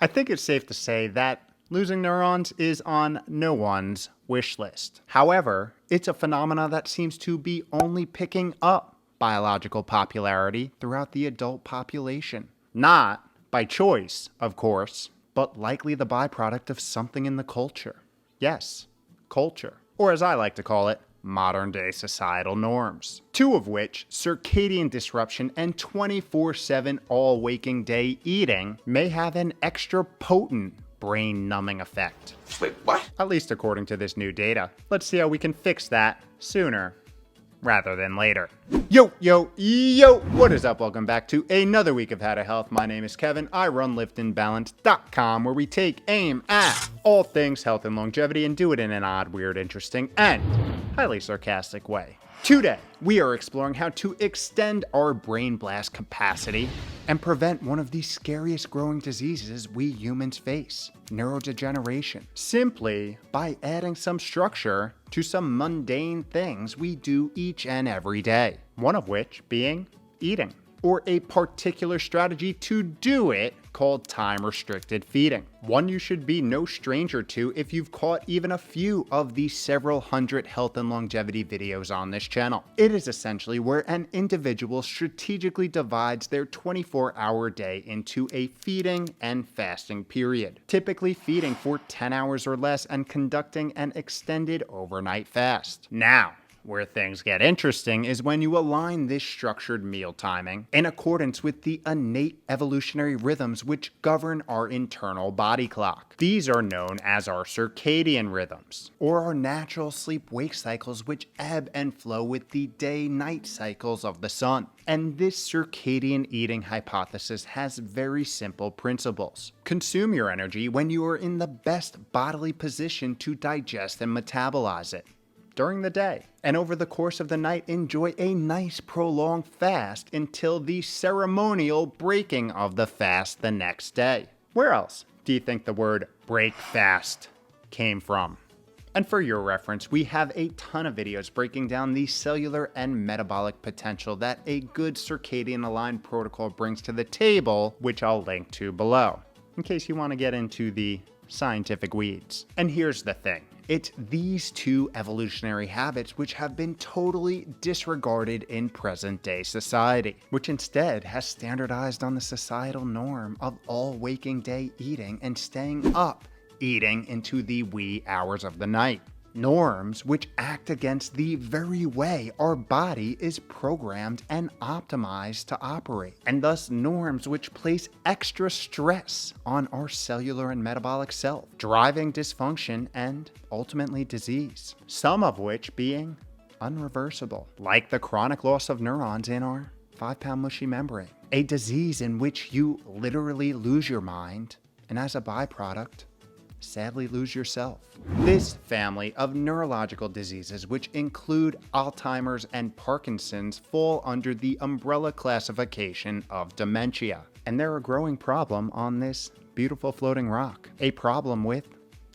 I think it's safe to say that losing neurons is on no one's wish list. However, it's a phenomenon that seems to be only picking up biological popularity throughout the adult population. Not by choice, of course, but likely the byproduct of something in the culture. Yes, culture. Or as I like to call it, modern day societal norms. Two of which, circadian disruption and 24/7 all waking day eating, may have an extra potent brain numbing effect. Wait, what? At least according to this new data. Let's see how we can fix that sooner rather than later. Yo, what is up? Welcome back to another week of How to Health. My name is Kevin. I run LiftandBalance.com, where we take aim at all things health and longevity and do it in an odd, weird, interesting, and highly sarcastic way. Today, we are exploring how to extend our brain blast capacity and prevent one of the scariest growing diseases we humans face, neurodegeneration, simply by adding some structure to some mundane things we do each and every day, one of which being eating, or a particular strategy to do it called time-restricted feeding. One you should be no stranger to if you've caught even a few of the several hundred health and longevity videos on this channel. It is essentially where an individual strategically divides their 24-hour day into a feeding and fasting period, typically feeding for 10 hours or less and conducting an extended overnight fast. Now, where things get interesting is when you align this structured meal timing in accordance with the innate evolutionary rhythms which govern our internal body clock. These are known as our circadian rhythms, or our natural sleep-wake cycles which ebb and flow with the day-night cycles of the sun. And this circadian eating hypothesis has very simple principles. Consume your energy when you are in the best bodily position to digest and metabolize it during the day, and over the course of the night, enjoy a nice prolonged fast until the ceremonial breaking of the fast the next day. Where else do you think the word break fast came from? And for your reference, we have a ton of videos breaking down the cellular and metabolic potential that a good circadian aligned protocol brings to the table, which I'll link to below, in case you want to get into the scientific weeds. And here's the thing. It's these two evolutionary habits which have been totally disregarded in present-day society, which instead has standardized on the societal norm of all waking day eating and staying up eating into the wee hours of the night. Norms which act against the very way our body is programmed and optimized to operate, and thus norms which place extra stress on our cellular and metabolic self, driving dysfunction and ultimately disease, some of which being unreversible, like the chronic loss of neurons in our 5-pound mushy membrane, a disease in which you literally lose your mind, and as a byproduct, sadly lose yourself. This family of neurological diseases, which include Alzheimer's and Parkinson's, fall under the umbrella classification of dementia. And they're a growing problem on this beautiful floating rock. A problem with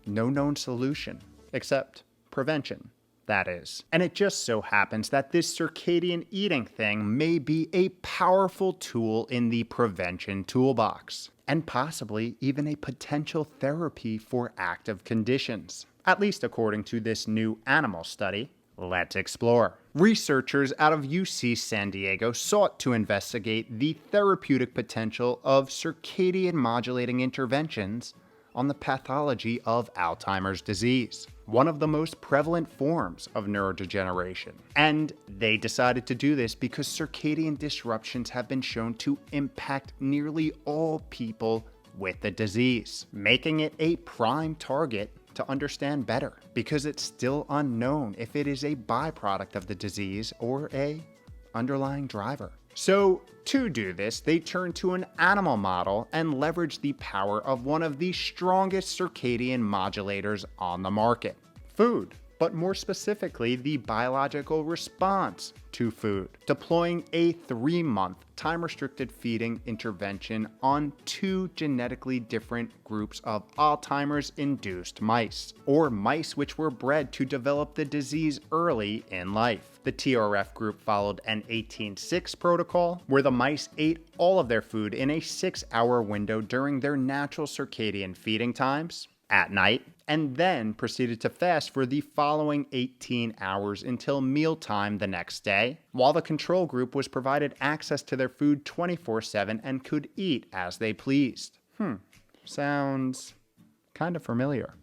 no known solution, except prevention, that is. And it just so happens that this circadian eating thing may be a powerful tool in the prevention toolbox, and possibly even a potential therapy for active conditions, at least according to this new animal study. Let's explore. Researchers out of UC San Diego sought to investigate the therapeutic potential of circadian modulating interventions on the pathology of Alzheimer's disease, one of the most prevalent forms of neurodegeneration. And they decided to do this because circadian disruptions have been shown to impact nearly all people with the disease, making it a prime target to understand better, because it's still unknown if it is a byproduct of the disease or a underlying driver. So to do this, they turned to an animal model and leveraged the power of one of the strongest circadian modulators on the market, food. but more specifically, the biological response to food, deploying a 3-month time-restricted feeding intervention on 2 genetically different groups of Alzheimer's-induced mice, or mice which were bred to develop the disease early in life. The TRF group followed an 18-6 protocol, where the mice ate all of their food in a 6-hour window during their natural circadian feeding times at night, and then proceeded to fast for the following 18 hours until mealtime the next day, while the control group was provided access to their food 24/7 and could eat as they pleased. Sounds kind of familiar.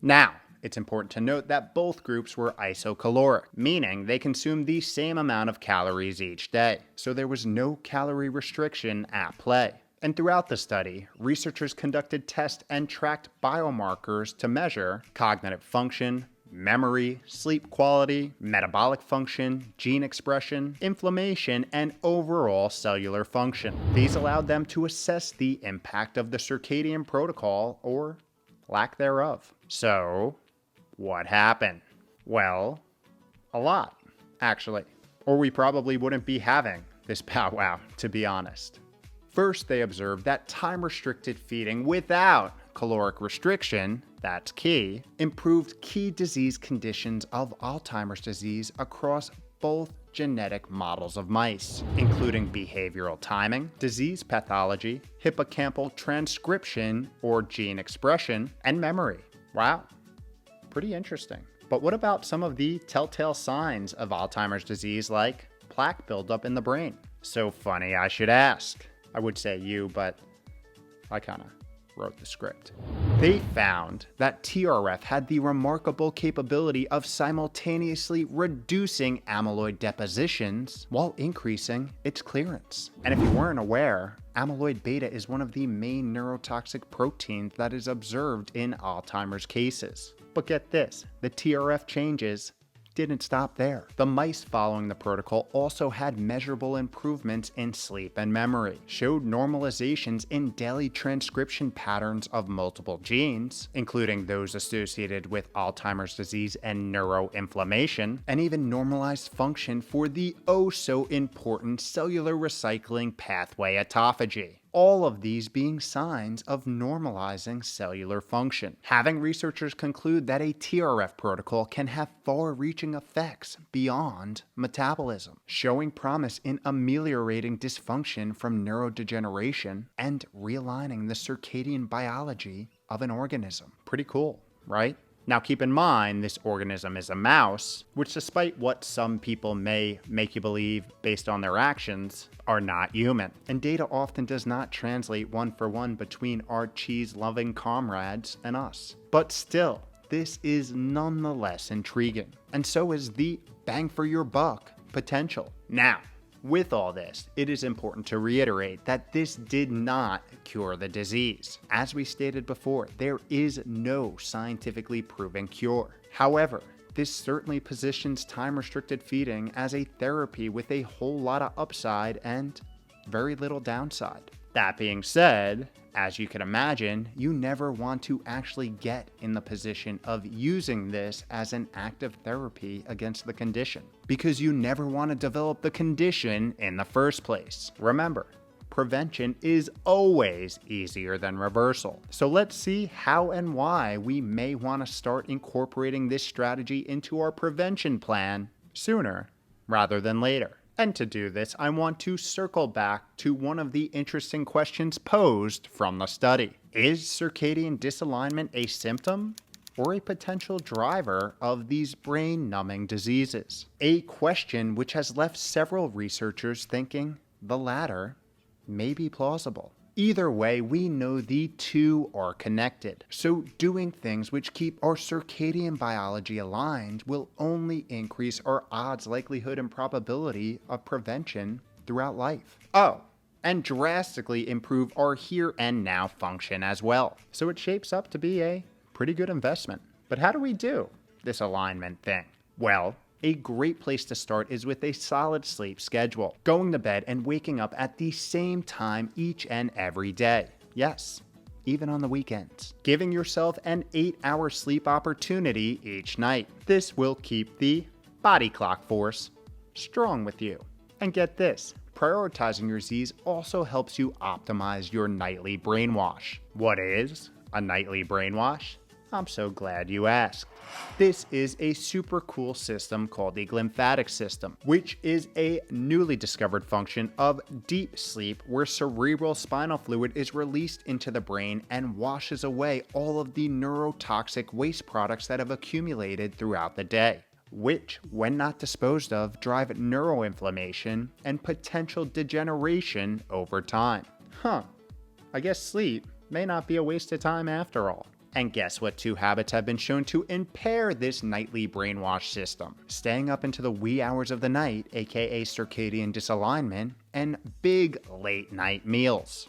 Now, it's important to note that both groups were isocaloric, meaning they consumed the same amount of calories each day, so there was no calorie restriction at play. And throughout the study, researchers conducted tests and tracked biomarkers to measure cognitive function, memory, sleep quality, metabolic function, gene expression, inflammation, and overall cellular function. These allowed them to assess the impact of the circadian protocol, or lack thereof. So, what happened? Well, a lot, actually. Or we probably wouldn't be having this powwow, to be honest. First, they observed that time-restricted feeding without caloric restriction, that's key, improved key disease conditions of Alzheimer's disease across both genetic models of mice, including behavioral timing, disease pathology, hippocampal transcription or gene expression, and memory. Wow, pretty interesting. But what about some of the telltale signs of Alzheimer's disease, like plaque buildup in the brain? So funny I should ask. I would say you, but I kind of wrote the script. They found that TRF had the remarkable capability of simultaneously reducing amyloid depositions while increasing its clearance. And if you weren't aware, amyloid beta is one of the main neurotoxic proteins that is observed in Alzheimer's cases. But get this, the TRF changes didn't stop there. The mice following the protocol also had measurable improvements in sleep and memory, showed normalizations in daily transcription patterns of multiple genes, including those associated with Alzheimer's disease and neuroinflammation, and even normalized function for the oh-so-important cellular recycling pathway autophagy. All of these being signs of normalizing cellular function, having researchers conclude that a TRF protocol can have far-reaching effects beyond metabolism, showing promise in ameliorating dysfunction from neurodegeneration and realigning the circadian biology of an organism. Pretty cool, right? Now keep in mind, this organism is a mouse, which despite what some people may make you believe based on their actions, are not human. And data often does not translate one for one between our cheese-loving comrades and us. But still, this is nonetheless intriguing. And so is the bang for your buck potential. Now, with all this, it is important to reiterate that this did not cure the disease. As we stated before, there is no scientifically proven cure. However, this certainly positions time-restricted feeding as a therapy with a whole lot of upside and very little downside. That being said, as you can imagine, you never want to actually get in the position of using this as an active therapy against the condition, because you never want to develop the condition in the first place. Remember, prevention is always easier than reversal. So let's see how and why we may want to start incorporating this strategy into our prevention plan sooner rather than later. And to do this, I want to circle back to one of the interesting questions posed from the study. Is circadian disalignment a symptom or a potential driver of these brain-numbing diseases? A question which has left several researchers thinking the latter may be plausible. Either way, we know the two are connected. So doing things which keep our circadian biology aligned will only increase our odds, likelihood, and probability of prevention throughout life. Oh, and drastically improve our here and now function as well. So it shapes up to be a pretty good investment. But how do we do this alignment thing? Well, a great place to start is with a solid sleep schedule, going to bed and waking up at the same time each and every day. Yes, even on the weekends, giving yourself an 8-hour sleep opportunity each night. This will keep the body clock force strong with you. And get this, prioritizing your Z's also helps you optimize your nightly brainwash. What is a nightly brainwash? I'm so glad you asked. This is a super cool system called the glymphatic system, which is a newly discovered function of deep sleep where cerebral spinal fluid is released into the brain and washes away all of the neurotoxic waste products that have accumulated throughout the day, which, when not disposed of, drive neuroinflammation and potential degeneration over time. I guess sleep may not be a waste of time after all. And guess what 2 habits have been shown to impair this nightly brainwash system? Staying up into the wee hours of the night, aka circadian disalignment, and big late night meals.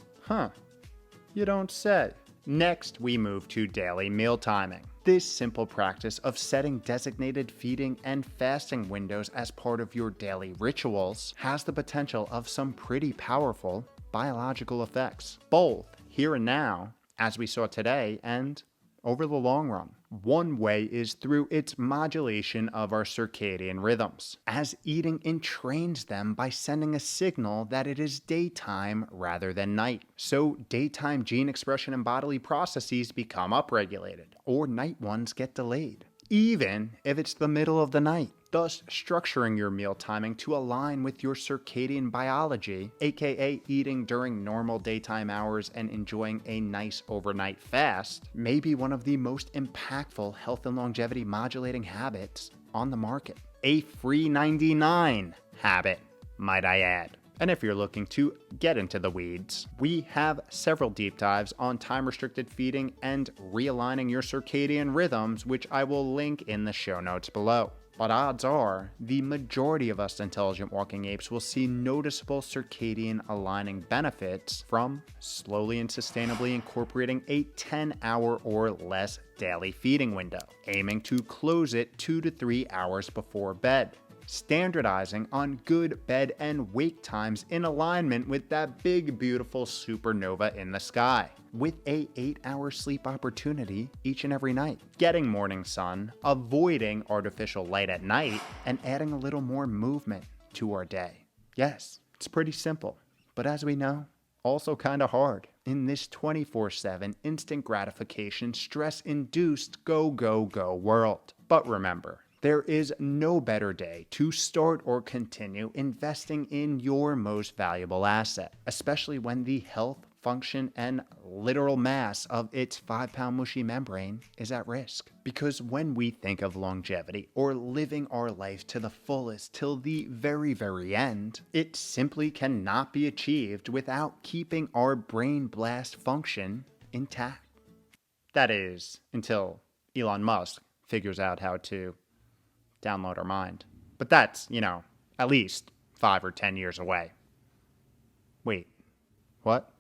You don't say. Next, we move to daily meal timing. This simple practice of setting designated feeding and fasting windows as part of your daily rituals has the potential of some pretty powerful biological effects, both here and now, as we saw today, and over the long run. One way is through its modulation of our circadian rhythms, as eating entrains them by sending a signal that it is daytime rather than night. So daytime gene expression and bodily processes become upregulated, or night ones get delayed, even if it's the middle of the night. Thus, structuring your meal timing to align with your circadian biology, aka eating during normal daytime hours and enjoying a nice overnight fast, may be one of the most impactful health and longevity modulating habits on the market. A free 99 habit, might I add. And if you're looking to get into the weeds, we have several deep dives on time-restricted feeding and realigning your circadian rhythms, which I will link in the show notes below. But odds are, the majority of us intelligent walking apes will see noticeable circadian aligning benefits from slowly and sustainably incorporating a 10-hour or less daily feeding window, aiming to close it 2 to 3 hours before bed, standardizing on good bed and wake times in alignment with that big beautiful supernova in the sky, with a 8-hour sleep opportunity each and every night, getting morning sun, avoiding artificial light at night, and adding a little more movement to our day. Yes, it's pretty simple, but as we know, also kind of hard in this 24/7 instant gratification, stress-induced go, go, go world. But remember, there is no better day to start or continue investing in your most valuable asset, especially when the health, function, and literal mass of its 5-pound mushy membrane is at risk. Because when we think of longevity or living our life to the fullest till the very, very end, it simply cannot be achieved without keeping our brain blast function intact. That is, until Elon Musk figures out how to download our mind. But that's, at least 5 or 10 years away. Wait, what?